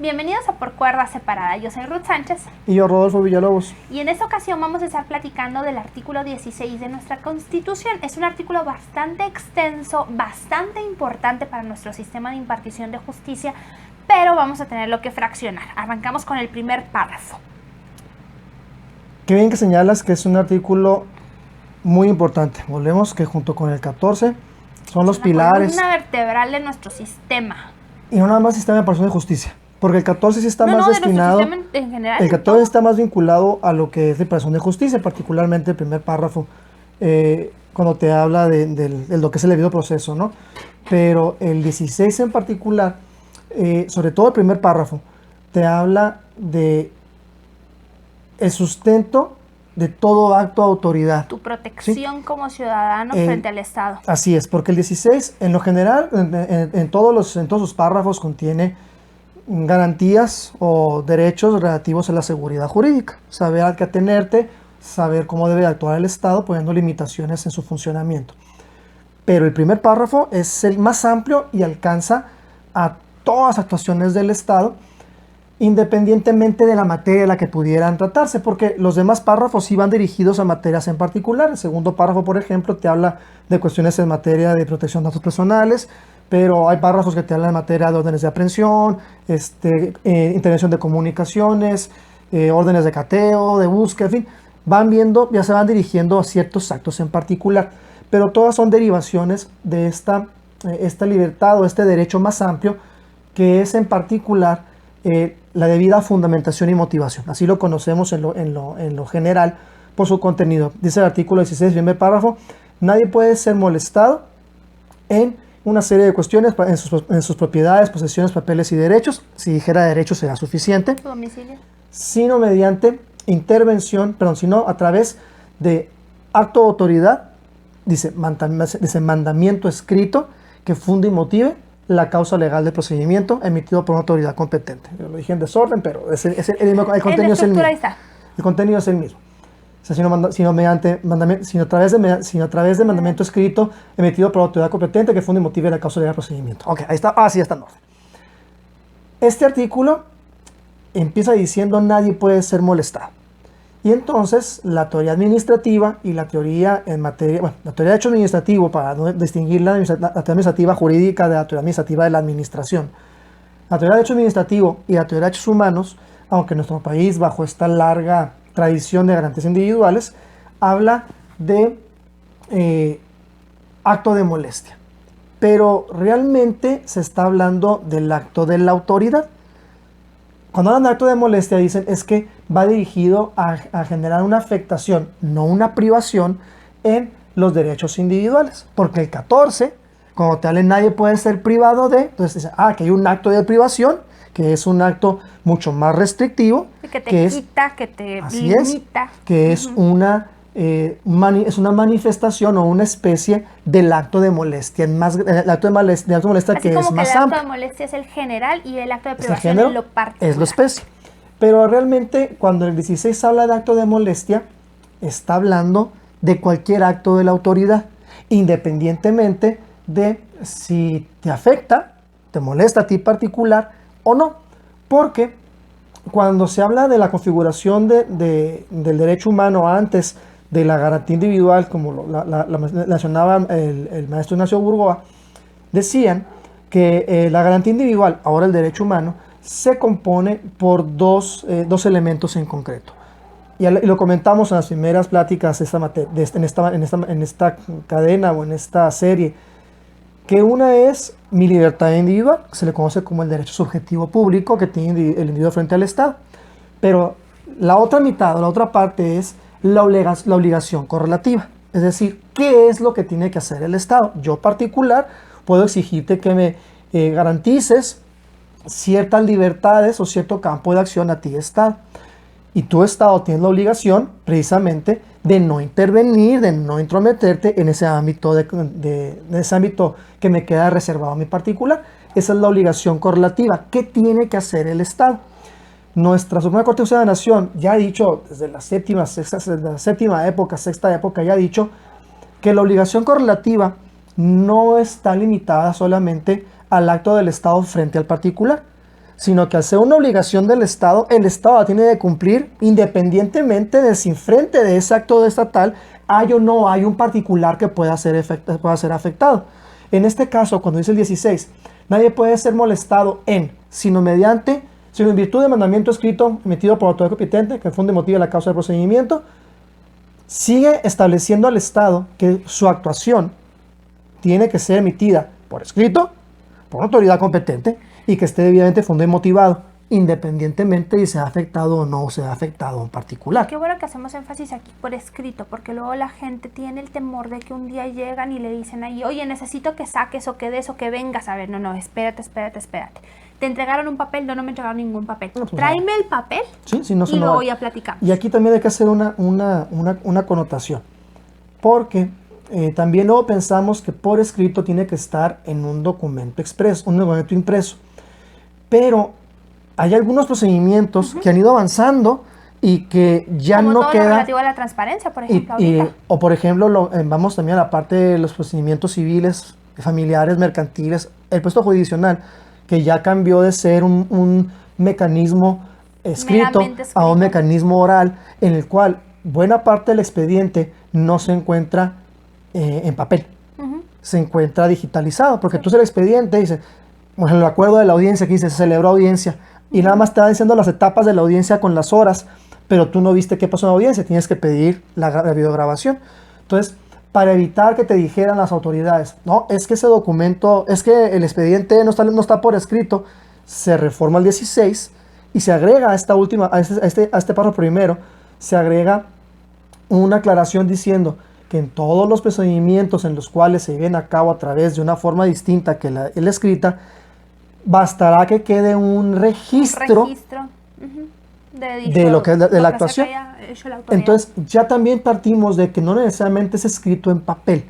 Bienvenidos a Por Cuerda Separada, yo soy Ruth Sánchez. Y yo, Rodolfo Villalobos. Y en esta ocasión vamos a estar platicando del artículo 16 de nuestra Constitución. Es un artículo bastante extenso, bastante importante para nuestro sistema de impartición de justicia, pero vamos a tenerlo que fraccionar. Arrancamos con el primer párrafo. Qué bien que señalas que es un artículo muy importante. Volvemos que junto con el 14 son los pilares. Es una vertebral de nuestro sistema. Y no nada más sistema de impartición de justicia. Porque el 14 sí está más destinado. En general, el 14 está más vinculado a lo que es la impartición de justicia, particularmente el primer párrafo, cuando te habla de lo que es el debido proceso, ¿no? Pero el 16 en particular, sobre todo el primer párrafo, te habla de el sustento de todo acto de autoridad. Tu protección, ¿sí?, como ciudadano frente al Estado. Así es, porque el 16, en lo general, en todos sus párrafos contiene garantías o derechos relativos a la seguridad jurídica. Saber a qué atenerte, saber cómo debe actuar el Estado, poniendo limitaciones en su funcionamiento. Pero el primer párrafo es el más amplio y alcanza a todas las actuaciones del Estado, independientemente de la materia de la que pudieran tratarse, porque los demás párrafos sí van dirigidos a materias en particular. El segundo párrafo, por ejemplo, te habla de cuestiones en materia de protección de datos personales, pero hay párrafos que te hablan en materia de órdenes de aprehensión, intervención de comunicaciones, órdenes de cateo, de búsqueda, en fin, van viendo, ya se van dirigiendo a ciertos actos en particular, pero todas son derivaciones de esta libertad o este derecho más amplio, que es en particular la debida fundamentación y motivación. Así lo conocemos en lo general por su contenido. Dice el artículo 16, primer párrafo: nadie puede ser molestado en una serie de cuestiones en sus propiedades, posesiones, papeles y derechos. Si dijera derechos será suficiente. Domicilio. Sino mediante intervención, sino a través de acto de autoridad, dice mandamiento escrito que funde y motive la causa legal del procedimiento emitido por una autoridad competente. Yo lo dije en desorden, pero el contenido es el mismo. El contenido es el mismo. O sea, sino a través de mandamiento escrito emitido por la autoridad competente que funde y motive la causa legal del procedimiento. Ok, ahí está. Sí, está en orden. Este artículo empieza diciendo nadie puede ser molestado. Y entonces la teoría administrativa y la teoría en materia, la teoría de derecho administrativo, para no distinguir la teoría administrativa jurídica de la teoría administrativa de la administración. La teoría de derecho administrativo y la teoría de derechos humanos, aunque en nuestro país, bajo esta larga tradición de garantías individuales, habla de acto de molestia. Pero realmente se está hablando del acto de la autoridad. Cuando hablan de acto de molestia, dicen es que va dirigido a generar una afectación, no una privación, en los derechos individuales. Porque el 14, cuando te hablan nadie puede ser privado de, entonces dicen, que hay un acto de privación, que es un acto mucho más restrictivo. Que te quita, que te limita. Que es una manifestación o una especie del acto de molestia, el acto de molestia que es más amplio. El acto de molestia es el general y el acto de privación es lo particular. Es lo especie. Pero realmente cuando el 16 habla de acto de molestia, está hablando de cualquier acto de la autoridad, independientemente de si te afecta, te molesta a ti particular o no. Porque cuando se habla de la configuración del derecho humano antes de la garantía individual, como la mencionaba el maestro Ignacio Burgoa, decían que la garantía individual, ahora el derecho humano, se compone por dos elementos en concreto. Y lo comentamos en las primeras pláticas en esta cadena o en esta serie, que una es mi libertad individual, que se le conoce como el derecho subjetivo público que tiene el individuo frente al Estado. Pero la otra mitad o la otra parte es la obligación correlativa. Es decir, ¿qué es lo que tiene que hacer el Estado? Yo particular puedo exigirte que me garantices ciertas libertades o cierto campo de acción a ti, Estado. Y tu Estado tiene la obligación precisamente de no intervenir, de no intrometerte en ese ámbito, ese ámbito que me queda reservado a mi particular. Esa es la obligación correlativa. ¿Qué tiene que hacer el Estado? Nuestra Suprema Corte de Justicia de la Nación ya ha dicho, desde la sexta época, ya ha dicho que la obligación correlativa no está limitada solamente al acto del Estado frente al particular, sino que al ser una obligación del Estado, el Estado la tiene que cumplir independientemente de si enfrente de ese acto estatal hay o no hay un particular que pueda ser afectado. En este caso, cuando dice el 16, nadie puede ser molestado sino en virtud de mandamiento escrito emitido por autoridad competente que funde motivo la causa del procedimiento, sigue estableciendo al Estado que su actuación tiene que ser emitida por escrito, por autoridad competente y que esté debidamente fundado y motivado, independientemente de si se ha afectado o no se ha afectado en particular. Qué bueno que hacemos énfasis aquí por escrito, porque luego la gente tiene el temor de que un día llegan y le dicen ahí, oye, necesito que saques o que des o que vengas. A ver, no, espérate. ¿Te entregaron un papel? No me entregaron ningún papel. No, pues tráeme el papel sí, no, y luego ya platicamos. Y aquí también hay que hacer una connotación, porque también luego pensamos que por escrito tiene que estar en un documento expreso, un documento impreso. Pero hay algunos procedimientos que han ido avanzando y que ya como no todo queda... lo relativo a la transparencia, por ejemplo. O por ejemplo, vamos también a la parte de los procedimientos civiles, familiares, mercantiles, el puesto jurisdiccional, que ya cambió de ser un mecanismo escrito a un mecanismo oral, en el cual buena parte del expediente no se encuentra en papel, se encuentra digitalizado, porque tú el expediente dice, bueno, el acuerdo de la audiencia que dice, se celebró audiencia, y nada más te va diciendo las etapas de la audiencia con las horas, pero tú no viste qué pasó en la audiencia, tienes que pedir la videograbación. Entonces, para evitar que te dijeran las autoridades, no, es que ese documento, es que el expediente no está por escrito, se reforma el 16 y se agrega a esta última, a este párrafo primero, se agrega una aclaración diciendo que en todos los procedimientos en los cuales se lleven a cabo a través de una forma distinta que la escrita, bastará que quede un registro de lo que es de la actuación. Entonces ya también partimos de que no necesariamente es escrito en papel,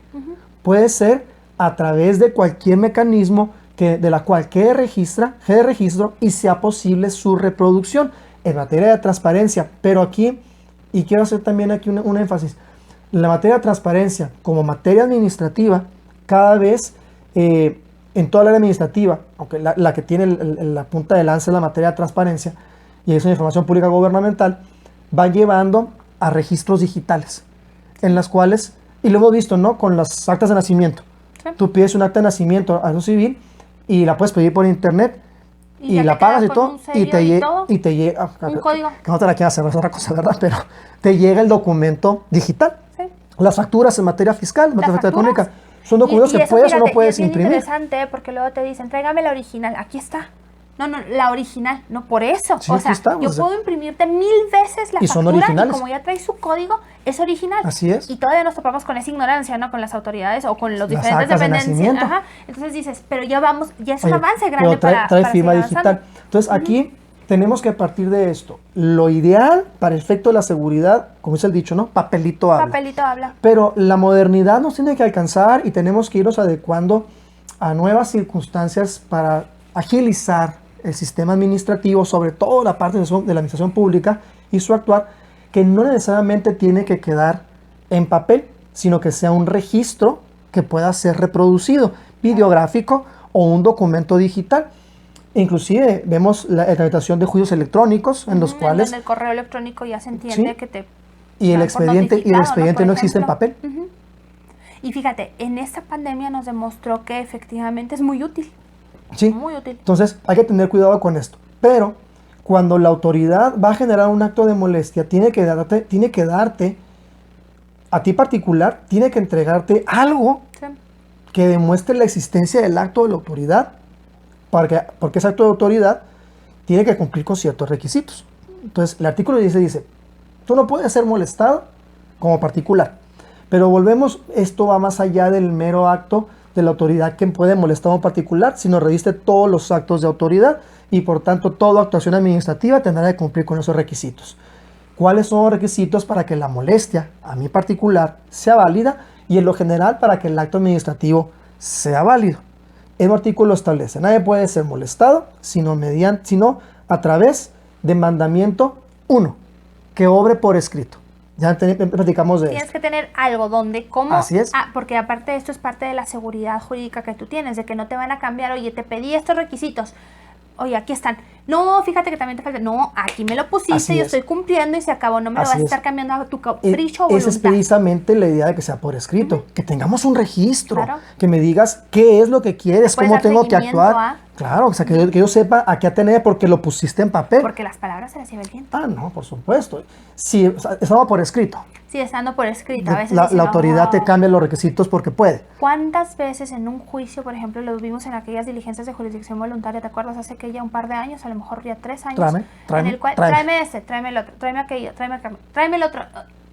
puede ser a través de cualquier mecanismo de la cual quede registro y sea posible su reproducción en materia de transparencia. Pero aquí, y quiero hacer también aquí un énfasis, la materia de transparencia como materia administrativa, cada vez en toda la área administrativa, aunque la que tiene la punta de lanza es la materia de transparencia, y es una información pública gubernamental, va llevando a registros digitales, en las cuales, y lo hemos visto, ¿no? Con las actas de nacimiento. Sí. Tú pides un acta de nacimiento a un civil y la puedes pedir por internet y la pagas y todo, y te llega un código. Que no te la quieras hacer, es otra cosa, ¿verdad? Pero te llega el documento digital. Sí. Las facturas en materia fiscal, en materia electrónica, son documentos que puedes o no puedes imprimir. Es interesante porque luego te dicen, tráigame la original, aquí está. No, la original, no por eso. Sí, o sea, yo puedo imprimirte 1000 veces la factura y como ya trae su código, es original. Así es. Y todavía nos topamos con esa ignorancia, ¿no? Con las autoridades o con los diferentes dependencias. Ajá. Entonces dices, pero ya es un avance grande trae firma digital. Entonces aquí tenemos que partir de esto. Lo ideal para el efecto de la seguridad, como es el dicho, ¿no? Papelito habla. Papelito habla. Pero la modernidad nos tiene que alcanzar y tenemos que irnos adecuando a nuevas circunstancias para agilizar el sistema administrativo, sobre todo la parte de la administración pública y su actuar, que no necesariamente tiene que quedar en papel, sino que sea un registro que pueda ser reproducido, videográfico o un documento digital. Inclusive vemos la tramitación de juicios electrónicos en los cuales... En el correo electrónico ya se entiende que te... Y el expediente no existe en papel. Y fíjate, en esta pandemia nos demostró que efectivamente es muy útil. Sí, muy útil. Entonces hay que tener cuidado con esto. Pero cuando la autoridad va a generar un acto de molestia, tiene que darte a ti particular, tiene que entregarte algo que demuestre la existencia del acto de la autoridad, porque ese acto de autoridad tiene que cumplir con ciertos requisitos. Entonces el artículo 16 dice, tú no puedes ser molestado como particular, pero volvemos, esto va más allá del mero acto de la autoridad que puede molestar a un particular, sino reviste todos los actos de autoridad y por tanto toda actuación administrativa tendrá que cumplir con esos requisitos. ¿Cuáles son los requisitos para que la molestia a mi particular sea válida y en lo general para que el acto administrativo sea válido? El artículo establece, nadie puede ser molestado sino a través de mandamiento 1, que obre por escrito. Ya platicamos de Tienes que tener algo donde, ¿cómo? Así es. Porque aparte de esto es parte de la seguridad jurídica que tú tienes, de que no te van a cambiar, oye, te pedí estos requisitos, oye, aquí están, No, fíjate que también te falta. No, aquí me lo pusiste, Así yo es. estoy cumpliendo y se acabó. No me lo Así vas a es. estar cambiando a tu capricho o Esa es voluntad. precisamente la idea de que sea por escrito, que tengamos un registro, Claro. que me digas qué es lo que quieres, puedes cómo dar tengo que seguimiento actuar. Claro, o sea, que yo sepa a qué atener porque lo pusiste en papel. Porque las palabras se las lleva el viento. Ah, no, por supuesto. Sí, o sea, estamos por escrito. Sí, estando por escrito. A veces La dicen, autoridad te "Oh". cambia los requisitos porque puede. ¿Cuántas veces en un juicio, por ejemplo, lo vimos en aquellas diligencias de jurisdicción voluntaria? ¿Te acuerdas? Hace que ya un par de años, a lo mejor ya 3 años. Tráeme, en el cual, tráeme. tráeme este, tráeme el otro, tráeme aquello, tráeme el otro.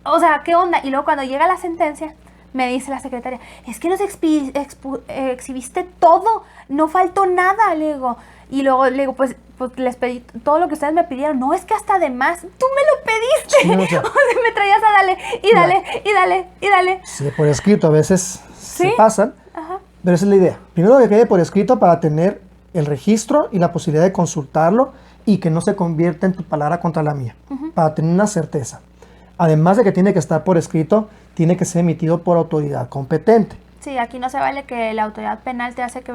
O sea, ¿qué onda? Y luego cuando llega la sentencia, me dice la secretaria, es que nos exhibiste todo, no faltó nada, le digo. Y luego le digo, pues les pedí todo lo que ustedes me pidieron. No, es que hasta de más, tú me lo pediste. Sí, o sea, O sea, me traías a dale, y dale, y dale, y dale. Sí, por escrito a veces se Sí. pasan, Ajá. pero esa es la idea. Primero que quede por escrito para tener el registro y la posibilidad de consultarlo y que no se convierta en tu palabra contra la mía, para tener una certeza. Además de que tiene que estar por escrito, tiene que ser emitido por autoridad competente. Sí, aquí no se vale que la autoridad penal te hace que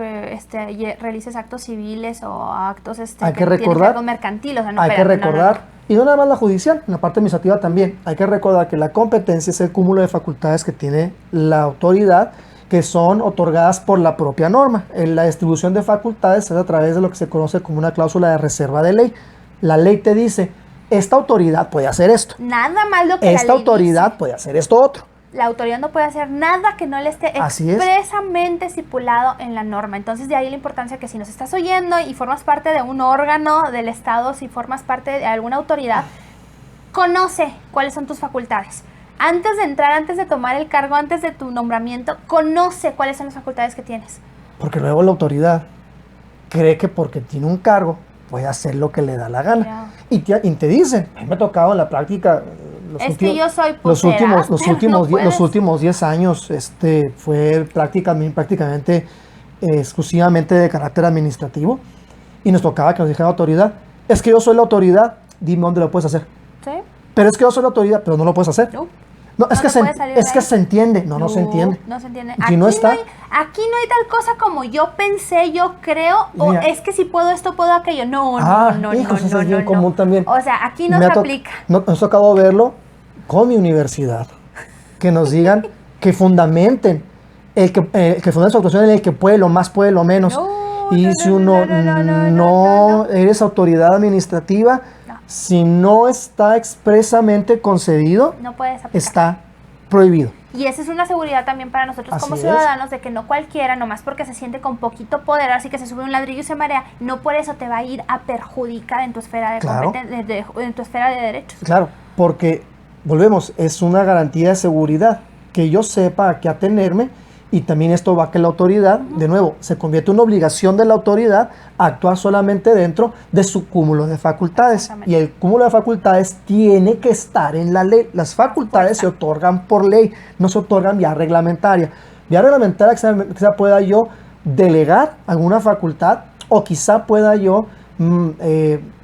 realices actos civiles o actos Hay que tienen recordar, algo mercantil. O sea, no, hay que espérate, no, no, recordar, no. y no nada más la judicial, en la parte administrativa también, hay que recordar que la competencia es el cúmulo de facultades que tiene la autoridad, que son otorgadas por la propia norma. En la distribución de facultades es a través de lo que se conoce como una cláusula de reserva de ley. La ley te dice, esta autoridad puede hacer esto, Nada más lo que esta la ley autoridad dice. puede hacer esto otro. La autoridad no puede hacer nada que no le esté Así es. expresamente estipulado en la norma. Entonces, de ahí la importancia que si nos estás oyendo y formas parte de un órgano del Estado, si formas parte de alguna autoridad, conoce cuáles son tus facultades. Antes de entrar, antes de tomar el cargo, antes de tu nombramiento, conoce cuáles son las facultades que tienes. Porque luego la autoridad cree que porque tiene un cargo puede hacer lo que le da la gana. Claro. Y te dicen, a mí me ha tocado en la práctica Es que yo soy los putera, últimos, pero no puedes. los últimos 10 años fue prácticamente exclusivamente de carácter administrativo y nos tocaba que nos dijera la autoridad, es que yo soy la autoridad, dime dónde lo puedes hacer. ¿Sí? Pero es que yo soy la autoridad, pero no lo puedes hacer. No. No, es No que te puedes salir de es que ahí. se entiende. No se entiende. No se entiende. Si no está- Aquí no hay tal cosa como yo pensé, yo creo, o Mira. es que si puedo esto, puedo aquello. No, Ah, no, hijos, no, eso no, es bien no, común no. también. O sea, aquí no Me se ha to- aplica. Nos ha tocado verlo con mi universidad. Que nos digan, que fundamenten, el que fundamenten su actuación en el que puede lo más, puede lo menos. No, y no, si no, uno no. eres autoridad administrativa, No. si no está expresamente concedido, No puedes aplicar. está prohibido. Y esa es una seguridad también para nosotros Así como es. ciudadanos, de que no cualquiera, nomás porque se siente con poquito poder, así que se sube un ladrillo y se marea, no por eso te va a ir a perjudicar en tu esfera de Claro. en tu esfera de derechos. Claro, porque, volvemos, es una garantía de seguridad, que yo sepa a qué atenerme, y también esto va a que la autoridad, de nuevo, se convierte en una obligación de la autoridad a actuar solamente dentro de su cúmulo de facultades. Exactamente. Y el cúmulo de facultades tiene que estar en la ley. Las facultades se otorgan por ley, no se otorgan vía reglamentaria. Vía reglamentaria quizá pueda yo delegar alguna facultad o quizá pueda yo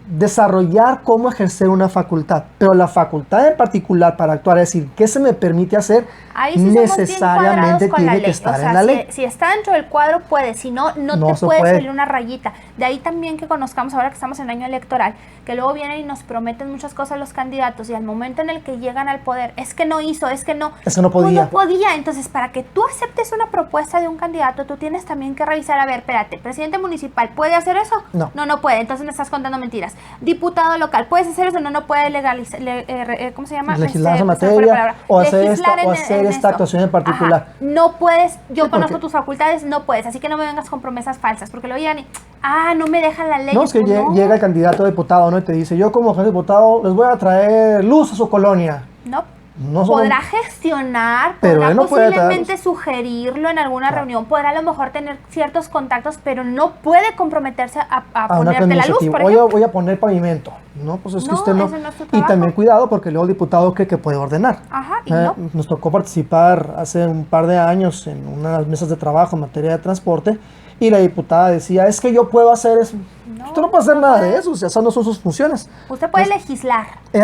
desarrollar cómo ejercer una facultad, pero la facultad en particular para actuar, es decir, qué se me permite hacer, Ahí sí somos bien necesariamente cuadrados con la tiene ley. que estar O sea, en la ley. Si está dentro del cuadro, puede. Si no, no No te se puede puede. salir una rayita. De ahí también que conozcamos, ahora que estamos en año electoral, que luego vienen y nos prometen muchas cosas los candidatos y al momento en el que llegan al poder, es que no hizo, es que no. Es que no Pues podía. no podía. Entonces, para que tú aceptes una propuesta de un candidato, tú tienes también que revisar, a ver, espérate, presidente municipal, ¿puede hacer eso? No. No puede. Entonces me estás contando mentiras. Diputado local, ¿puedes hacer eso? No puede legalizar, ¿cómo se llama? Legislar esa se me fue la materia palabra. o hacer Legislar esta esto. actuación en particular. Ajá. No puedes, yo Sí, conozco porque- tus facultades, no puedes, así que no me vengas con promesas falsas, porque luego llegan y, no me dejan la ley. No, es que Pues no. llega el candidato a diputado, ¿no? Y te dice, yo como jefe de diputado les voy a traer luz a su colonia. No. No son- Podrá gestionar, Pero podrá él no puede posiblemente sugerirlo en alguna reunión, podrá a lo mejor tener ciertos contactos, pero no puede comprometerse a a una ponerte la luz, iniciativa. por Oye, ejemplo. voy a poner pavimento. No, pues es que No, usted no. ese no es tu Y trabajo. también cuidado porque luego el diputado cree que puede ordenar. Ajá, y no. Nos tocó participar hace un par de años en unas mesas de trabajo en materia de transporte y la diputada decía, es que yo puedo hacer eso. No, Usted no puede hacer no nada puede. de eso, o sea, esas no son sus funciones. Usted puede legislar, Y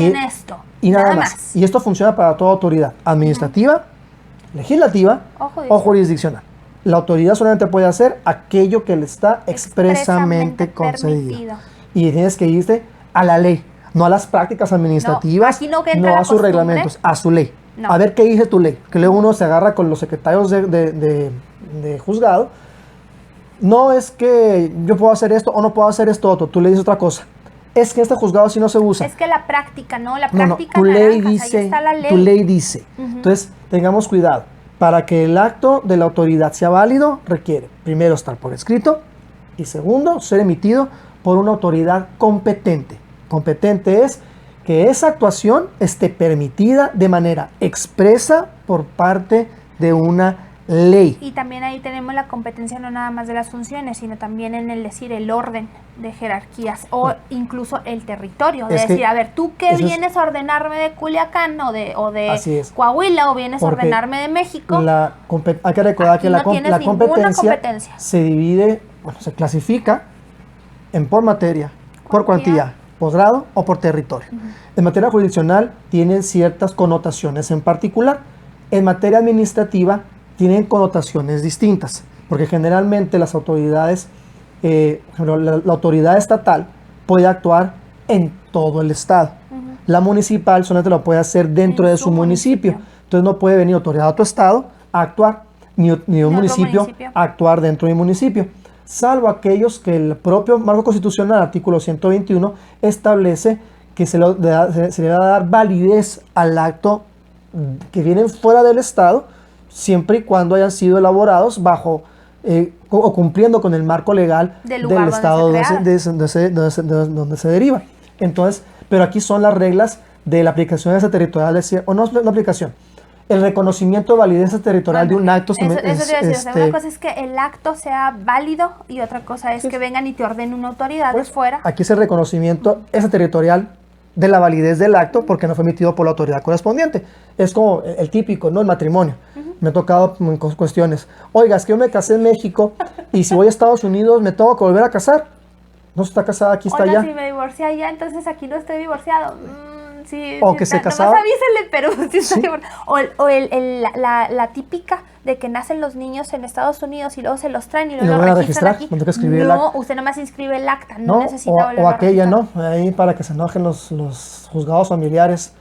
en esto, y nada más. Y esto funciona para toda autoridad administrativa, legislativa O o jurisdiccional. La autoridad solamente puede hacer aquello que le está expresamente concedido. permitido. Y tienes que irte a la ley, no a las prácticas administrativas, aquí no que entra la a sus costumbre. reglamentos, a su ley. No. A ver qué dice tu ley. Que luego uno se agarra con los secretarios de juzgado. No es que yo puedo hacer esto o no puedo hacer esto otro. Tú le dices otra cosa. Es que este juzgado sí no se usa. Es que la práctica, ¿no? La No, práctica tu ley naranjas, dice, ahí está la ley. tu ley dice. Entonces, tengamos cuidado. Para que el acto de la autoridad sea válido, requiere, primero, estar por escrito y segundo, ser emitido por una autoridad competente. Competente es que esa actuación esté permitida de manera expresa por parte de una ley. Y también ahí tenemos la competencia no nada más de las funciones, sino también en el decir el orden de jerarquías o incluso el territorio. De Es que decir, a ver, tú que eso es- vienes a ordenarme de Culiacán o de Así es. Coahuila o vienes a Porque ordenarme de México. Hay que recordar Aquí que no la tienes ninguna competencia. se divide, bueno, se clasifica en por materia, por Cuantía. cuantía, posgrado o por territorio. En materia jurisdiccional tienen ciertas connotaciones en particular. En materia administrativa tienen connotaciones distintas, porque generalmente las autoridades, por ejemplo, la autoridad estatal puede actuar en todo el estado. La municipal solamente lo puede hacer dentro En de su su municipio. municipio. Entonces no puede venir autoridad de otro estado a actuar, ni un otro municipio municipio. a actuar dentro del municipio, salvo aquellos que el propio marco constitucional, artículo 121, establece que se le va a dar validez al acto que vienen fuera del estado, siempre y cuando hayan sido elaborados bajo o cumpliendo con el marco legal Del lugar donde estado se donde se deriva. Entonces, pero aquí son las reglas de la aplicación extraterritorial, o no la aplicación, el reconocimiento de validez territorial de un acto. Eso te iba a decir, o sea, este, una cosa es que el acto sea válido y otra cosa es que vengan y te ordene una autoridad de fuera. Aquí es el reconocimiento extraterritorial de la validez del acto porque no fue emitido por la autoridad correspondiente. Es como el típico, ¿no? El matrimonio. Me ha tocado en cuestiones. Oiga, es que yo me casé en México y si voy a Estados Unidos me tengo que volver a casar. No está casada, aquí está Oiga, allá. si me divorcié allá, entonces aquí no estoy divorciado. Sí, O sí que se está, casaba. nomás avísenle, pero sí estoy Sí. divorciado. O la típica de que nacen los niños en Estados Unidos y luego se los traen y luego lo los van a registran registrar, aquí. cuando hay que escribir el No, acta. usted nomás inscribe el acta, no, ¿No? necesita volverlo O a aquella, registrar. ¿no? Ahí para que se enojen los juzgados familiares.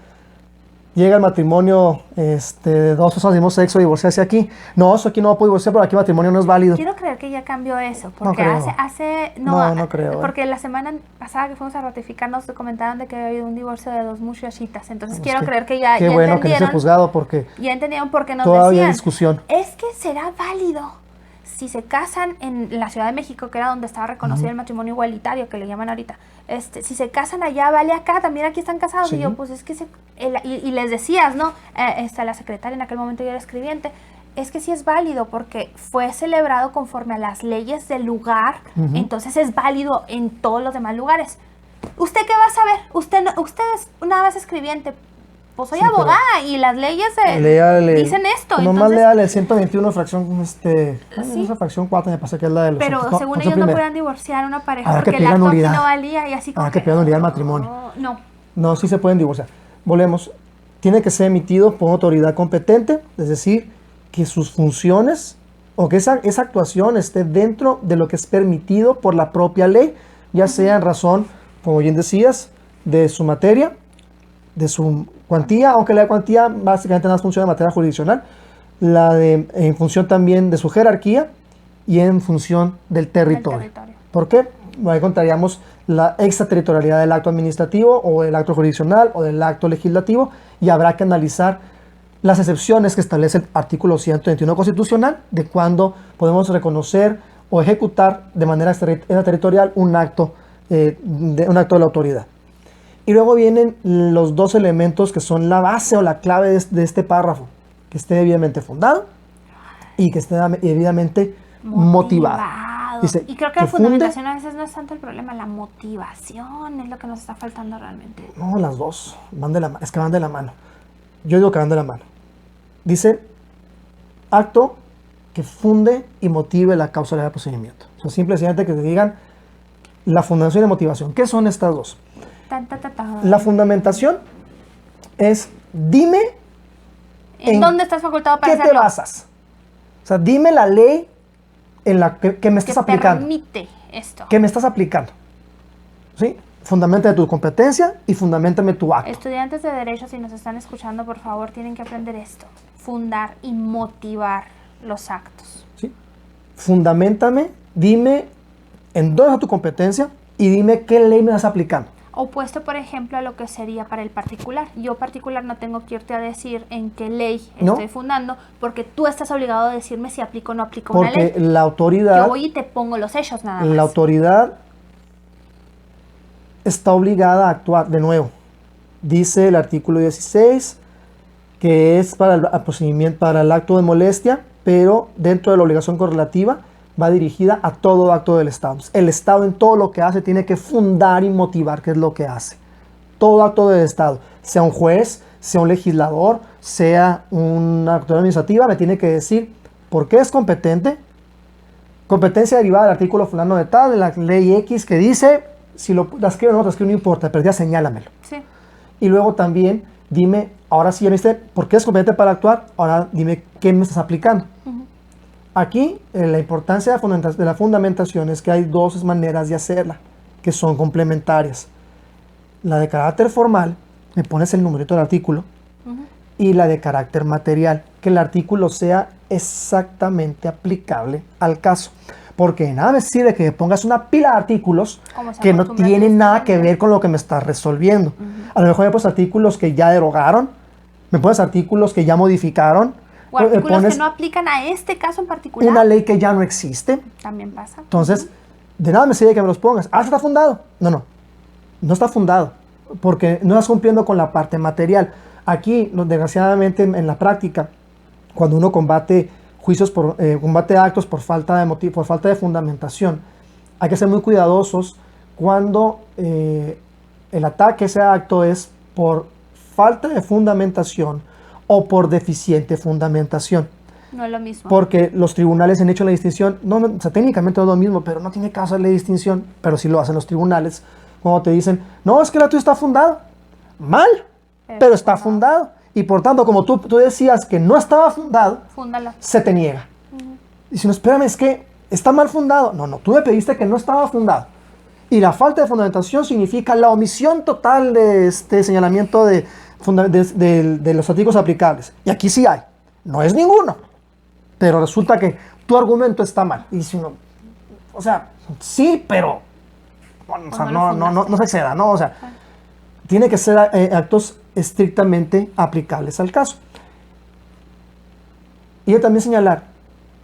Llega el matrimonio de dos personas del mismo sexo, divorciarse aquí. No, eso aquí no puedo divorciar, pero aquí el matrimonio no es válido. Quiero creer que ya cambió eso, porque creo. No creo, porque la semana pasada que fuimos a ratificar nos comentaron de que había habido un divorcio de dos muchachitas, entonces Pues quiero qué- creer que ya Qué bueno que no se entendieron, juzgado porque ya entendieron por qué nos todavía hay decían. discusión. Es que será válido si se casan en la Ciudad de México, que era donde estaba reconocido el matrimonio igualitario, que le llaman ahorita. Si se casan allá, vale acá, también aquí están casados. Sí. Y yo, pues es que y les decías, ¿no? La secretaria en aquel momento yo era escribiente. Es que sí es válido porque fue celebrado conforme a las leyes del lugar, entonces es válido en todos los demás lugares. ¿Usted qué va a saber? Usted es una vez escribiente. Pues soy Sí, pero abogada y las leyes léale, dicen esto. Nomás entonces, léale el 121 fracción, sí. esa fracción 4 me parece que es la de los... pero no, según fracción ellos no primera. podían divorciar a una pareja Habrá que porque el pedir acto aquí nulidad. no valía y así como Habrá que pedir nulidad al matrimonio. No. No, sí se pueden divorciar. Volvemos. Tiene que ser emitido por una autoridad competente, es decir, que sus funciones o que esa actuación esté dentro de lo que es permitido por la propia ley, ya sea en razón, como bien decías, de su materia, de su cuantía, aunque la cuantía básicamente no funciona en materia jurisdiccional, en función también de su jerarquía y en función del territorio. ¿Por qué? Ahí contaríamos la extraterritorialidad del acto administrativo o del acto jurisdiccional o del acto legislativo y habrá que analizar las excepciones que establece el artículo 131 constitucional de cuando podemos reconocer o ejecutar de manera extraterritorial un acto de la autoridad. Y luego vienen los dos elementos que son la base o la clave de este párrafo, que esté debidamente fundado y que esté debidamente motivado. Dice, y creo que la fundamentación a veces no es tanto el problema, la motivación es lo que nos está faltando realmente. No, las dos, es que van de la mano. Yo digo que van de la mano. Dice, acto que funde y motive la causalidad del procedimiento. O sea, simplemente que te digan la fundamentación y motivación. ¿Qué son estas dos? La fundamentación es, dime ¿En dónde estás facultado para qué hacerlo? te basas. O sea, dime la ley en la que me estás aplicando. Permite esto. Que me estás aplicando. ¿Sí? Fundamentame tu competencia y fundamentame tu acto. Estudiantes de Derecho, si nos están escuchando, por favor, tienen que aprender esto. Fundar y motivar los actos. ¿Sí? Fundamentame, dime en dónde está tu competencia y dime qué ley me estás aplicando. Opuesto, por ejemplo, a lo que sería para el particular. Yo particular no tengo que irte a decir en qué ley estoy fundando, porque tú estás obligado a decirme si aplico o no aplico una ley. Porque la autoridad... Yo voy y te pongo los hechos nada más. La autoridad está obligada a actuar de nuevo. Dice el artículo 16 que es para el procedimiento, para el acto de molestia, pero dentro de la obligación correlativa va dirigida a todo acto del Estado. El Estado en todo lo que hace tiene que fundar y motivar qué es lo que hace. Todo acto del Estado, sea un juez, sea un legislador, sea una autoridad administrativa, me tiene que decir por qué es competente. Competencia derivada del artículo fulano de tal, de la ley X que dice, si la escribo o no la escribo no importa, pero ya señálamelo. Sí. Y luego también dime, ahora sí ya me dice, ¿por qué es competente para actuar? Ahora dime qué me estás aplicando. Aquí la importancia de la fundamentación es que hay dos maneras de hacerla, que son complementarias. La de carácter formal, me pones el numerito del artículo, y la de carácter material, que el artículo sea exactamente aplicable al caso. Porque de nada me sirve que me pongas una pila de artículos que no tienen nada que ver con lo que me estás resolviendo. A lo mejor me pones artículos que ya derogaron, me pones artículos que ya modificaron, o artículos que no aplican a este caso en particular. Una ley que ya no existe. También pasa. Entonces, de nada me sirve que me los pongas. Ah, ¿está fundado? No está fundado, porque no estás cumpliendo con la parte material. Aquí, desgraciadamente, en la práctica, cuando uno combate combate actos por falta de motivo, por falta de fundamentación, hay que ser muy cuidadosos cuando el ataque a ese acto es por falta de fundamentación o por deficiente fundamentación. No es lo mismo. Porque los tribunales han hecho la distinción, o sea, técnicamente no es lo mismo, pero no tiene caso hacerle distinción, pero sí lo hacen los tribunales, cuando te dicen, no, es que el acto está fundado. Mal, pero está fundado. Y por tanto, como tú decías que no estaba fundado, fúndalo. Se te niega. Y si no, espérame, es que está mal fundado. No, tú me pediste que no estaba fundado. Y la falta de fundamentación significa la omisión total de este señalamiento de los artículos aplicables. Y aquí sí hay. No es ninguno. Pero resulta que tu argumento está mal. Y si no, o sea, sí, pero bueno, o sea, no se exceda, ¿no? O sea, tiene que ser actos estrictamente aplicables al caso. Y también señalar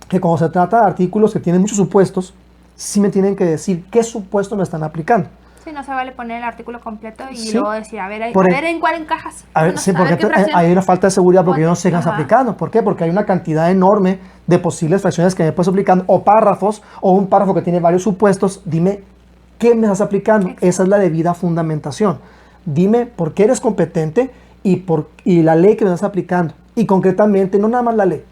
que cuando se trata de artículos que tienen muchos supuestos, sí me tienen que decir qué supuesto me están aplicando. Sí, no se vale poner el artículo completo y Sí. luego decir, a ver en cuál encajas. Sí, porque hay una falta de seguridad porque yo no sé qué estás aplicando. ¿Por qué? Porque hay una cantidad enorme de posibles fracciones que me puedes aplicando, o párrafos, o un párrafo que tiene varios supuestos. Dime qué me estás aplicando. Exacto. Esa es la debida fundamentación. Dime por qué eres competente y la ley que me estás aplicando. Y concretamente, no nada más la ley,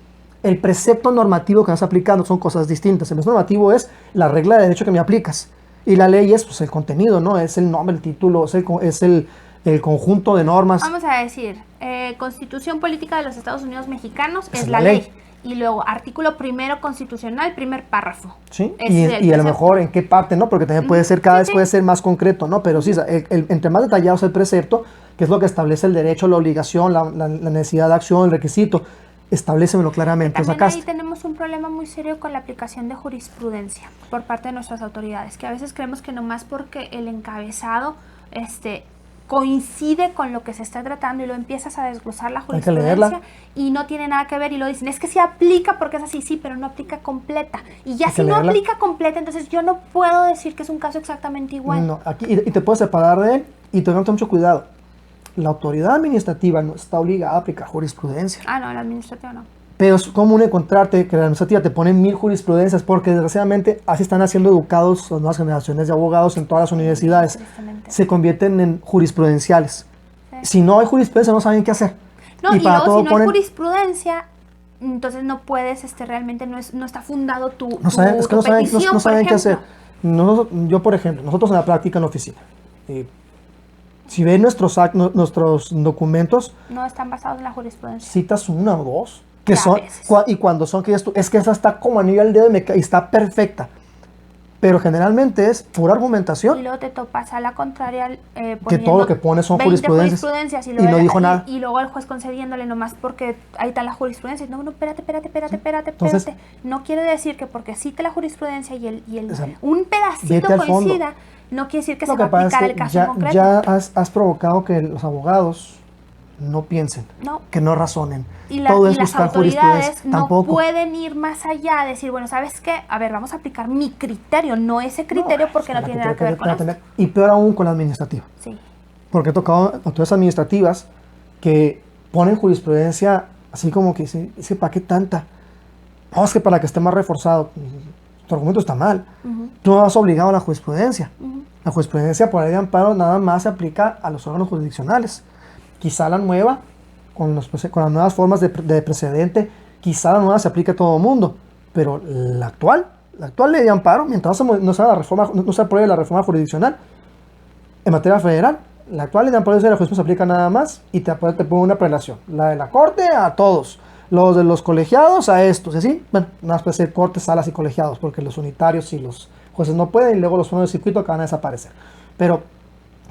el precepto normativo que me estás aplicando son cosas distintas. El precepto normativo es la regla de derecho que me aplicas. Y la ley es pues, el contenido, ¿no? Es el nombre, el título, es el conjunto de normas. Vamos a decir, Constitución Política de los Estados Unidos Mexicanos es la ley. Y luego, artículo primero constitucional, primer párrafo. Sí, y a lo mejor en qué parte, ¿no? Porque también puede ser, cada vez puede ser más concreto, ¿no? Pero sí, entre más detallado es el precepto, que es lo que establece el derecho, la obligación, la necesidad de acción, el requisito, establécemelo claramente. También ahí tenemos un problema muy serio con la aplicación de jurisprudencia por parte de nuestras autoridades, que a veces creemos que nomás porque el encabezado coincide con lo que se está tratando y lo empiezas a desglosar la jurisprudencia y no tiene nada que ver y lo dicen, es que sí aplica porque es así, sí, pero no aplica completa. Y ya si no aplica completa, entonces yo no puedo decir que es un caso exactamente igual. No, aquí, y te puedes separar de él y tengo mucho cuidado. La autoridad administrativa no está obligada a aplicar jurisprudencia. Ah, no, la administrativa no. Pero es común encontrarte que la administrativa te pone 1000 jurisprudencias porque desgraciadamente así están haciendo educados las nuevas generaciones de abogados en todas las universidades. Se convierten en jurisprudenciales. Sí. Si no hay jurisprudencia no saben qué hacer. No, y luego si no hay jurisprudencia, entonces no puedes, realmente no está fundado tu petición, no saben qué hacer. Yo, por ejemplo, nosotros en la práctica en la oficina, si ven nuestros documentos, no están basados en la jurisprudencia. Citas una o dos Que a son, veces. y cuando son que dices tú, es que esa está como anillo al dedo y está perfecta. Pero generalmente es pura Y argumentación. luego te topas a la contraria Que todo lo que pone son 20 jurisprudencias y, y luego no dijo nada. y luego el juez concediéndole nomás porque ahí está la jurisprudencia. No, espérate. Entonces, No quiere decir que porque cite la jurisprudencia y o sea, un vete pedacito al fondo. coincida, no quiere decir que Lo se va que a pasa es aplicar que el caso en concreto. ya has provocado que los abogados no piensen, No. que no razonen. Y, Todo es las buscar jurisprudencia. autoridades no Tampoco. pueden ir más allá, decir, bueno, ¿sabes qué? A ver, vamos a aplicar mi criterio, no ese criterio, porque no tiene nada que ver con esto. Y peor aún con la administrativa. Sí. Porque he tocado autoridades administrativas que ponen jurisprudencia así como que dice, ¿para qué tanta? No, es que para que esté más reforzado. Tu argumento está mal. Tú no has obligado a la jurisprudencia. La jurisprudencia por ley de amparo nada más se aplica a los órganos jurisdiccionales. Quizá la nueva, con las nuevas formas de precedente, quizá la nueva se aplique a todo el mundo. Pero la actual ley de amparo, mientras no se apruebe la reforma jurisdiccional, en materia federal, la actual ley de amparo de la justicia se aplica nada más y te pone una prelación. La de la corte a todos. Los de los colegiados a estos, ¿y así? Bueno, nada más puede ser cortes, salas y colegiados, porque los unitarios y los jueces no pueden, y luego los fondos de circuito que van a desaparecer. Pero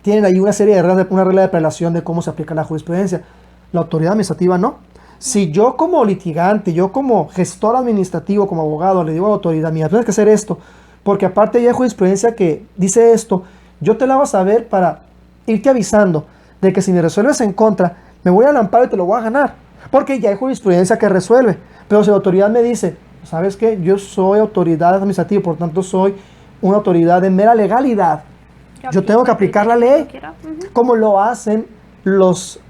tienen ahí una serie de reglas, una regla de prelación de cómo se aplica la jurisprudencia. La autoridad administrativa no. Si yo como litigante, yo como gestor administrativo, como abogado, le digo a la autoridad, mira, tienes que hacer esto, porque aparte ya hay jurisprudencia que dice esto, yo te la vas a ver para irte avisando de que si me resuelves en contra, me voy al amparo y te lo voy a ganar, porque ya hay jurisprudencia que resuelve. Pero si la autoridad me dice, ¿sabes qué? Yo soy autoridad administrativa, por tanto soy una autoridad de mera legalidad, yo tengo que aplicar la ley, como lo hacen los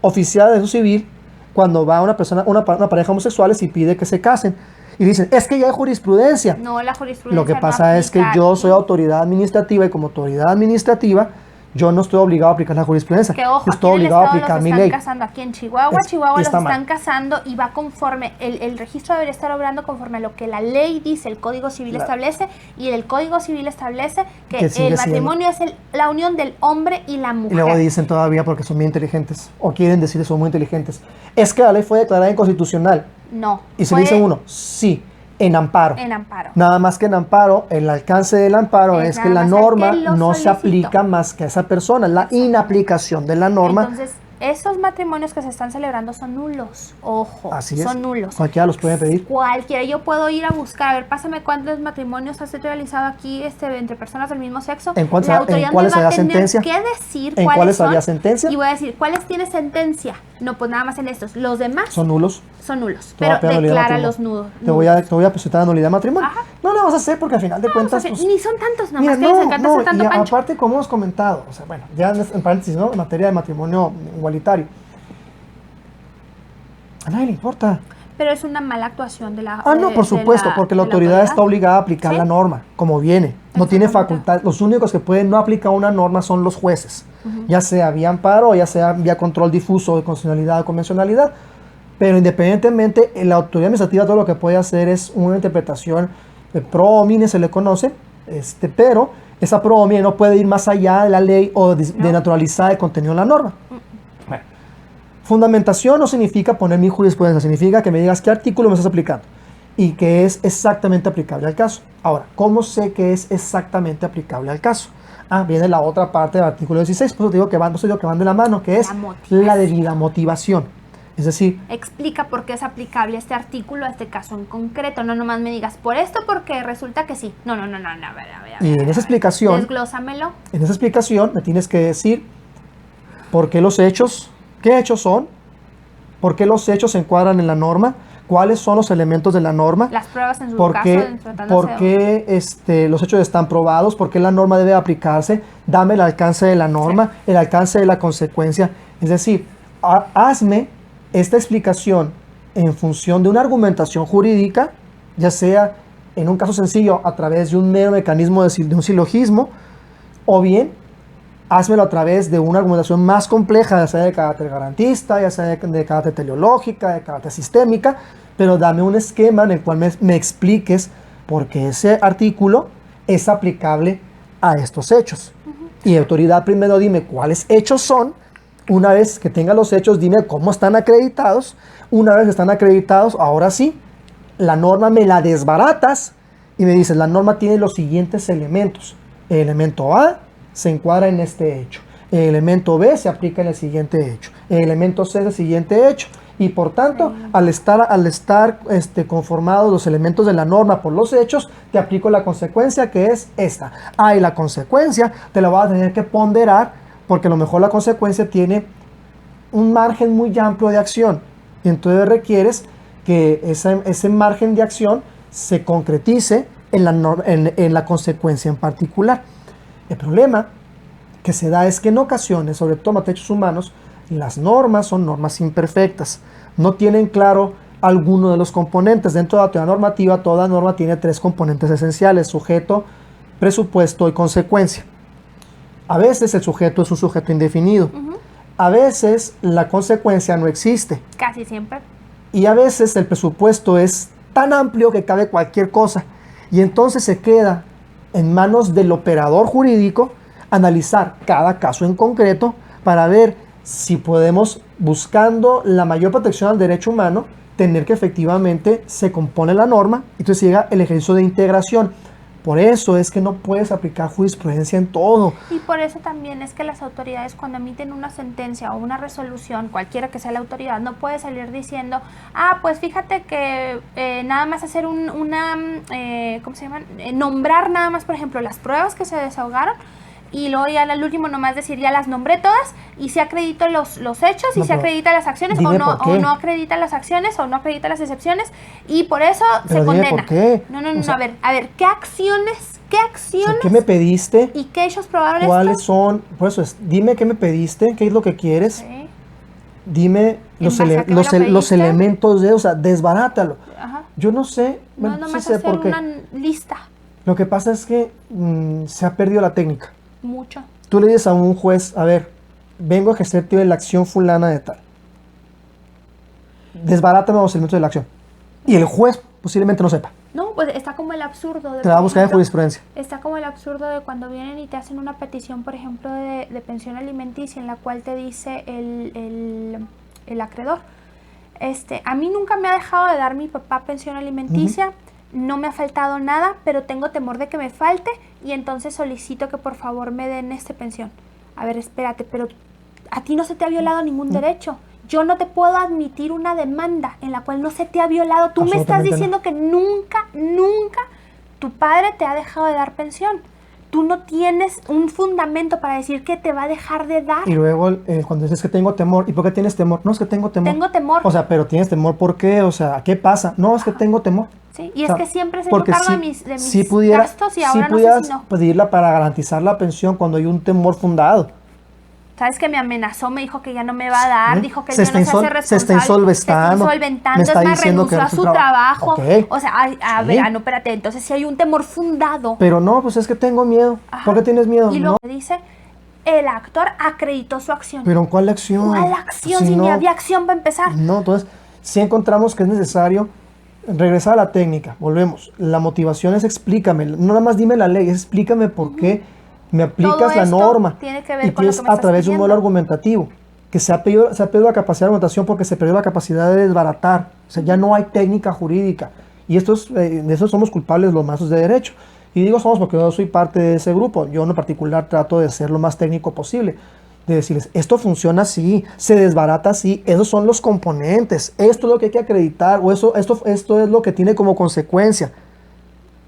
oficiales de derecho civil cuando va una pareja homosexuales y pide que se casen. Y dicen, es que ya hay jurisprudencia. No, la jurisprudencia Lo que no pasa es que aplica yo aquí. soy autoridad administrativa y como autoridad administrativa yo no estoy obligado a aplicar la jurisprudencia. Que ojo, yo estoy aquí en el obligado a estado aplicar los mi están ley. casando, aquí en Chihuahua, y los está están mal. casando y va conforme, el registro debería estar obrando conforme a lo que la ley dice, el Código Civil establece, y el Código Civil establece que sigue el matrimonio es la unión del hombre y la mujer. Y luego dicen todavía, porque son muy inteligentes, o quieren decir que son muy inteligentes, es que la ley fue declarada inconstitucional. No. Y se dice uno, sí, en amparo. En amparo. Nada más que en amparo, el alcance del amparo es que la nada más norma al que lo no se solicitó. aplica más que a esa persona, la inaplicación de la norma. Entonces, esos matrimonios que se están celebrando son nulos. Ojo, Así es. son nulos. Cualquiera los puede pedir. Cualquiera. Yo puedo ir a buscar, a ver, pásame cuántos matrimonios has realizado aquí entre personas del mismo sexo. ¿En cuáles La autoridad me había va a tener sentencia? que decir ¿En cuáles son, había sentencia? Y voy a decir, ¿cuáles tiene sentencia? No, pues nada más en estos. Los demás Son nulos. son nulos. Te voy a Pero pedir nulidad de declara matrimonio. los nudos. Te voy a presentar nulidad de matrimonio. Ajá. No lo vas a hacer porque al final de cuentas... pues, ni son tantos, nada mira, más que les encanta hacer tanto y pancho. aparte, como hemos comentado, o sea, bueno, ya en paréntesis, ¿no? En materia de matrimonio igualitario. A nadie le importa. Pero es una mala actuación de la No, por supuesto, porque la autoridad está obligada a aplicar ¿Sí? la norma, como viene. No tiene facultad. Los únicos que pueden no aplicar una norma son los jueces, ya sea vía amparo o ya sea vía control difuso de constitucionalidad o convencionalidad. Pero independientemente, la autoridad administrativa todo lo que puede hacer es una interpretación pro homine, se le conoce, pero esa pro homine no puede ir más allá de la ley o de naturalizar el contenido de la norma. Bueno. Fundamentación no significa poner mi jurisprudencia, significa que me digas qué artículo me estás aplicando y que es exactamente aplicable al caso. Ahora, ¿cómo sé que es exactamente aplicable al caso? Viene la otra parte del artículo 16, por eso te digo que van de la mano, que es la debida motivación. Es decir, explica por qué es aplicable este artículo a este caso en concreto. No nomás me digas por esto porque resulta que sí. No, a ver. Y en esa explicación, desglósamelo. En esa explicación me tienes que decir por qué los hechos, qué hechos son, por qué los hechos se encuadran en la norma, cuáles son los elementos de la norma, las pruebas en su por caso, qué, por qué los hechos están probados, por qué la norma debe aplicarse, dame el alcance de la norma, el alcance de la consecuencia. Es decir, hazme esta explicación en función de una argumentación jurídica, ya sea en un caso sencillo a través de un mero mecanismo de un silogismo, o bien házmelo a través de una argumentación más compleja, ya sea de carácter garantista, ya sea de carácter teleológica, de carácter sistémica, pero dame un esquema en el cual me expliques por qué ese artículo es aplicable a estos hechos. Y autoridad, primero dime cuáles hechos son Una vez que tenga los hechos, dime cómo están acreditados. Una vez que están acreditados, ahora sí, la norma me la desbaratas y me dices, la norma tiene los siguientes elementos. El elemento A se encuadra en este hecho. El elemento B se aplica en el siguiente hecho. El elemento C es el siguiente hecho. Y por tanto, al estar conformados los elementos de la norma por los hechos, te aplico la consecuencia que es esta. Y la consecuencia te la vas a tener que ponderar porque a lo mejor la consecuencia tiene un margen muy amplio de acción. Y entonces requieres que ese margen de acción se concretice en la consecuencia en particular. El problema que se da es que en ocasiones, sobre todo en materia de derechos humanos, las normas son normas imperfectas. No tienen claro alguno de los componentes. Dentro de la teoría normativa, toda norma tiene 3 componentes esenciales: sujeto, presupuesto y consecuencia. A veces el sujeto es un sujeto indefinido. A veces la consecuencia no existe. Casi siempre. Y a veces el presupuesto es tan amplio que cabe cualquier cosa. Y entonces se queda en manos del operador jurídico analizar cada caso en concreto para ver si podemos, buscando la mayor protección al derecho humano, tener que efectivamente se compone la norma. Entonces llega el ejercicio de integración. Por eso es que no puedes aplicar jurisprudencia en todo. Y por eso también es que las autoridades, cuando emiten una sentencia o una resolución, cualquiera que sea la autoridad, no puede salir diciendo, pues fíjate que nada más hacer ¿cómo se llaman? Nombrar nada más, por ejemplo, las pruebas que se desahogaron, y luego ya al último nomás decir, ya las nombré todas, y se acreditó los hechos, y se acreditan las acciones, o no acreditan las acciones, o no acreditan las excepciones, y por eso se condena. ¿Por qué? No, a ver, ¿qué acciones? ¿Qué me pediste? ¿Y qué hechos probaron ¿Cuáles esto? son? Por eso dime qué me pediste, qué es lo que quieres. Sí. Dime los elementos desbarátalo. Ajá. Yo no sé, No, sí nomás sé hacer por qué. una lista. Lo que pasa es que se ha perdido la técnica. Mucho. Tú le dices a un juez, a ver, vengo a ejercer la acción fulana de tal. Desbarátame los elementos de la acción. Y el juez posiblemente no sepa. No, pues está como el absurdo. Te va a buscar en jurisprudencia. Está como el absurdo de cuando vienen y te hacen una petición, por ejemplo, de pensión alimenticia, en la cual te dice el acreedor, a mí nunca me ha dejado de dar mi papá pensión alimenticia, no me ha faltado nada, pero tengo temor de que me falte, y entonces solicito que por favor me den pensión. A ver, espérate, pero a ti no se te ha violado ningún derecho. Yo no te puedo admitir una demanda en la cual no se te ha violado. Tú me estás diciendo que nunca tu padre te ha dejado de dar pensión. Tú no tienes un fundamento para decir que te va a dejar de dar. Y luego cuando dices que tengo temor, ¿y por qué tienes temor? No, es que tengo temor. Tengo temor. O sea, pero tienes temor, ¿por qué? O sea, ¿qué pasa? No, es que tengo temor. Sí, y es que siempre se me cargo de mis gastos, y ahora no sé si no. Pedirla para garantizar la pensión cuando hay un temor fundado. ¿Sabes que me amenazó? Me dijo que ya no me va a dar, dijo que él ya no se hace responsable. Se está insolventando. Es más, renunció a su trabajo. Okay. O sea, a ver, no, espérate, entonces si hay un temor fundado. Pero no, pues es que tengo miedo. Ajá. ¿Por qué tienes miedo? Y luego dice, el actor acreditó su acción. ¿Pero cuál acción? ¿Cuál acción? Si ni había acción para empezar. No, entonces, sí encontramos que es necesario regresar a la técnica. Volvemos. La motivación es explícame. No nada más dime la ley, es explícame por qué me aplicas la norma. Tiene que ver y con lo que me a través de un modelo argumentativo. Que se ha perdido la capacidad de argumentación porque se perdió la capacidad de desbaratar. O sea, ya no hay técnica jurídica. Y de eso somos culpables los maestros de derecho. Y digo somos porque yo soy parte de ese grupo. Yo en particular trato de ser lo más técnico posible. De decirles, esto funciona así, se desbarata así, esos son los componentes, esto es lo que hay que acreditar, o esto es lo que tiene como consecuencia.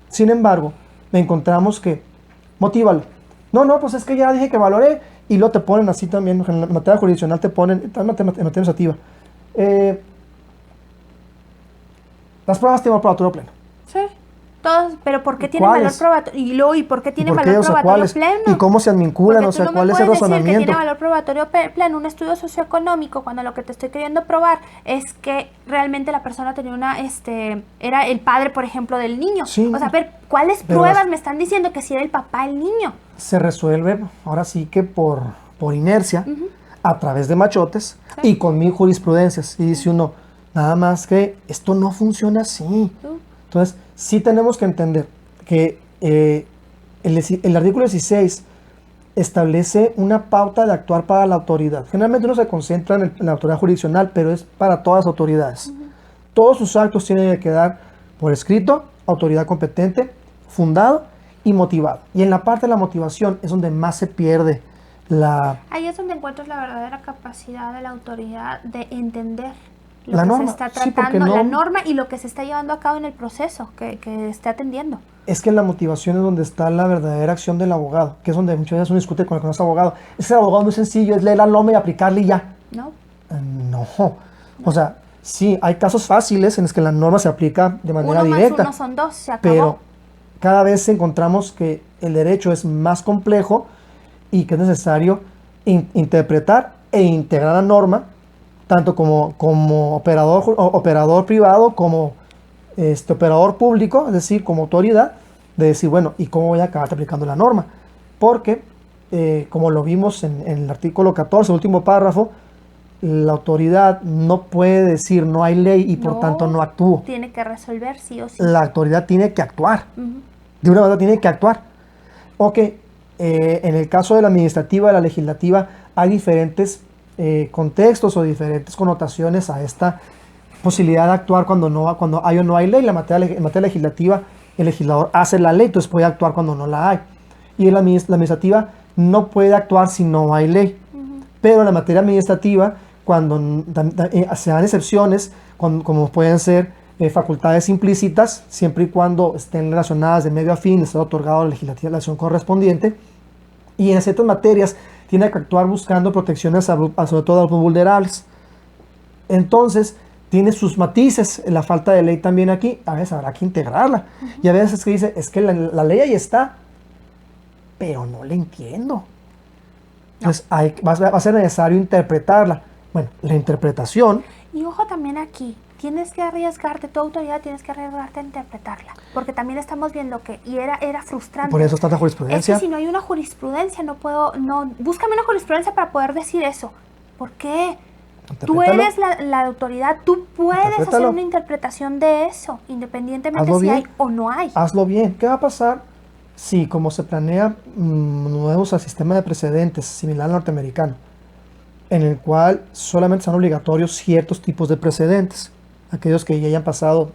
Sin embargo, encontramos que, motívalo. No, pues es que ya dije que valoré, y luego te ponen así también, en la materia jurisdiccional te ponen, en materia administrativa, las pruebas tienen valor probatorio pleno. Sí. Todos, pero ¿por qué tienen valor probatorio? ¿Y por qué tienen valor probatorio pleno? ¿Y cómo se vinculan? O sea, ¿cuál es el razonamiento? Que tiene valor probatorio pleno un estudio socioeconómico cuando lo que te estoy queriendo probar es que realmente la persona tenía era el padre, por ejemplo, del niño. Sí, o sea, a ver, ¿cuáles pruebas me están diciendo que si era el papá del niño? Se resuelve, ahora sí que por inercia, a través de machotes y con 1000 jurisprudencias. Y dice uno, nada más que esto no funciona así. Entonces, sí tenemos que entender que el artículo 16 establece una pauta de actuar para la autoridad. Generalmente uno se concentra en la autoridad jurisdiccional, pero es para todas las autoridades. Todos sus actos tienen que quedar por escrito, autoridad competente, fundado y motivado. Y en la parte de la motivación es donde más se pierde la... Ahí es donde encuentras la verdadera capacidad de la autoridad de entender lo La que norma, se está sí, porque tratando, no- la norma y lo que se está llevando a cabo en el proceso que esté atendiendo. Es que la motivación es donde está la verdadera acción del abogado, que es donde muchas veces uno discute con el que no es abogado. Ese abogado muy sencillo, es leer la norma y aplicarle y ya. ¿No? No. O sea, sí, hay casos fáciles en los que la norma se aplica de manera Uno directa. más uno son dos, se acabó. Pero cada vez encontramos que el derecho es más complejo y que es necesario interpretar e integrar la norma, tanto como operador privado, como operador público, es decir, como autoridad, de decir, bueno, ¿y cómo voy a acabar aplicando la norma? Porque, como lo vimos en el artículo 14, último párrafo, la autoridad no puede decir no hay ley y por No. tanto no actúo. Tiene que resolver sí o sí. La autoridad tiene que actuar. Ujú. De una manera tiene que actuar. Ok, en el caso de la administrativa, de la legislativa, hay diferentes contextos o diferentes connotaciones a esta posibilidad de actuar cuando hay o no hay ley. En materia legislativa, el legislador hace la ley, entonces puede actuar cuando no la hay. Y en la administrativa no puede actuar si no hay ley. Pero en la materia administrativa, cuando se dan excepciones, como pueden ser facultades implícitas, siempre y cuando estén relacionadas de medio a fin, de ser otorgado a la legislación correspondiente. Y en ciertas materias tiene que actuar buscando protecciones sobre todo a los vulnerables. Entonces, tiene sus matices la falta de ley también aquí. A veces habrá que integrarla. Y a veces que dice, es que la ley ahí está, pero no la entiendo. Entonces, va a ser necesario interpretarla. Bueno, la interpretación... Y ojo también aquí, tienes que arriesgarte, tu autoridad tienes que arriesgarte a interpretarla, porque también estamos viendo que, y era frustrante. Por eso está la jurisprudencia. Es que si no hay una jurisprudencia, búscame una jurisprudencia para poder decir eso. ¿Por qué? Tú Interprétalo. eres la autoridad, tú puedes hacer Interprétalo. una interpretación de eso, independientemente Hazlo si bien. hay o no hay. Hazlo bien. ¿Qué va a pasar si, como se planea nuevos al sistema de precedentes similar al norteamericano, en el cual solamente son obligatorios ciertos tipos de precedentes, aquellos que ya hayan pasado,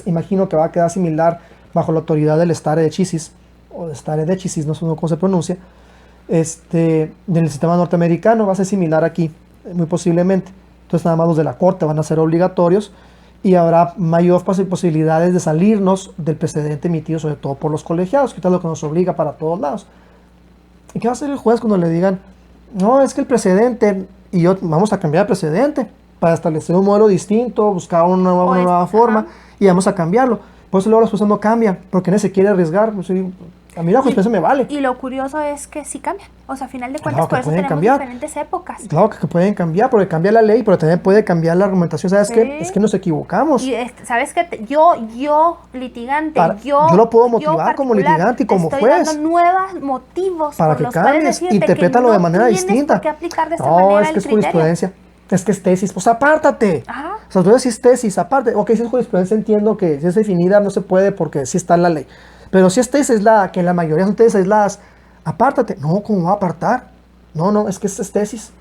imagino que va a quedar similar bajo la autoridad del stare decisis, o de stare decisis, no sé cómo se pronuncia, del sistema norteamericano va a ser similar aquí, muy posiblemente. Entonces nada más los de la corte van a ser obligatorios y habrá mayor posibilidades de salirnos del precedente emitido sobre todo por los colegiados, que es lo que nos obliga para todos lados. ¿Y qué va a hacer el juez cuando le digan, no, es que el precedente, y vamos a cambiar el precedente para establecer un modelo distinto, buscar una nueva forma, y vamos a cambiarlo? Por eso luego las cosas no cambian, porque nadie se quiere arriesgar. Pues, a mí la jurisprudencia me vale. Y lo curioso es que sí cambian. O sea, a final de Claro cuentas, que por eso pueden tenemos cambiar. diferentes épocas. Claro que pueden cambiar, porque cambia la ley, pero también puede cambiar la argumentación. ¿Sabes Sí. qué? Es que nos equivocamos. Y sabes que yo litigante, Yo lo puedo motivar como particular, litigante y como estoy juez. dando nuevos motivos Para por que los cuales cambies, decirte interprétalo que de no manera tienes distinta. por qué aplicar de esta No, manera es que el es criterio. jurisprudencia. Es que es tesis. Pues apártate. Ajá. O sea, tú decís tesis, aparte. Ok, si es jurisprudencia entiendo que si es definida no se puede porque sí está en la ley. Pero si es tesis aislada, que la mayoría son tesis aisladas, apártate. No, ¿cómo va a apartar? No, es que es tesis.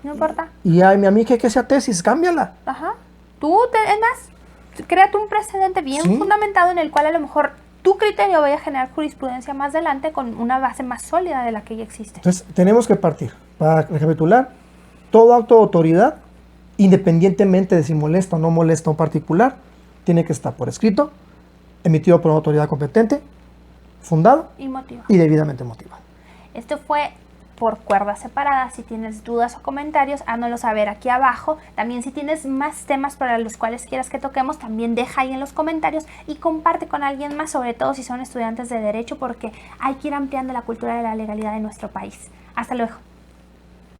No importa. Y a mí que sea tesis, cámbiala. Ajá. Es más, créate un precedente bien Sí. fundamentado en el cual a lo mejor tu criterio vaya a generar jurisprudencia más adelante con una base más sólida de la que ya existe. Entonces, tenemos que partir. Para recapitular, todo acto de autoridad, independientemente de si molesta o no molesta a un particular, tiene que estar por escrito, emitido por una autoridad competente, fundado Y motivo. y debidamente motivado. Esto fue por cuerdas separadas. Si tienes dudas o comentarios, háznoslo saber aquí abajo. También si tienes más temas para los cuales quieras que toquemos, también deja ahí en los comentarios y comparte con alguien más, sobre todo si son estudiantes de Derecho, porque hay que ir ampliando la cultura de la legalidad de nuestro país. Hasta luego.